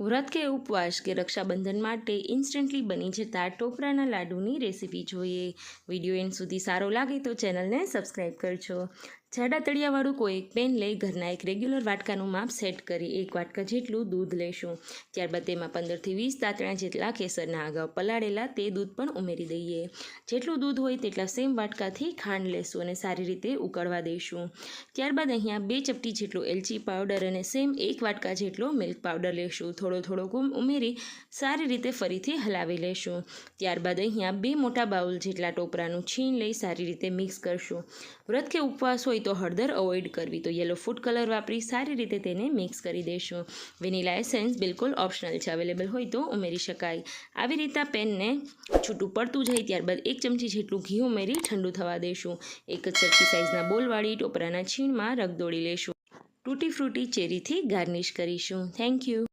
વ્રત કે ઉપવાસ કે રક્ષાબંધન માટે ઇન્સ્ટન્ટલી બની જતા ટોપરાના લાડુની રેસીપી જોઈએ। વિડીયો એન્ડ સુધી સારો લાગે તો ચેનલને સબસ્ક્રાઈબ કરજો। જાડા તળિયાવાળું કોઈ એક પેન લઈ ઘરના એક રેગ્યુલર વાટકાનું માપ સેટ કરી 1 વાટકા જેટલું દૂધ લેશું। ત્યારબાદ તેમાં 15 થી 20 તાતણા જેટલા કેસરના અગાઉ પલાળેલા તે દૂધ પણ ઉમેરી દઈએ। જેટલું દૂધ હોય તેટલા સેમ વાટકાથી ખાંડ લેશું અને સારી રીતે ઉકળવા દઈશું। ત્યારબાદ અહીંયા 2 ચપટી જેટલો એલચી પાવડર અને સેમ 1 વાટકા જેટલો મિલ્ક પાવડર લેશું। થોડો ઉમેરી સારી રીતે ફરીથી હલાવી લેશું। ત્યારબાદ અહીંયા 2 મોટા બાઉલ જેટલા ટોપરાનું છીણ લઈ સારી રીતે મિક્સ કરશું। વ્રત કે ઉપવાસ હોય તો હળદર અવોઇડ કરવી, તો યલો ફૂડ કલર વાપરી સારી રીતે તેને મિક્સ કરી દેશું। વેનીલા એસેન્સ બિલકુલ ઓપ્શનલ છે, અવેલેબલ હોય તો ઉમેરી શકાય। આવી રીતે પેનને છૂટું પડતું જાય ત્યારબાદ 1 ચમચી જેટલું ઘી ઉમેરી ઠંડુ થવા દેશું। એક જ સરખી સાઇઝના બોલવાળી ટોપરાના છીણમાં રગદોળી લેશું। તૂટી ફ્રૂટી ચેરીથી ગાર્નિશ કરીશું। Thank you.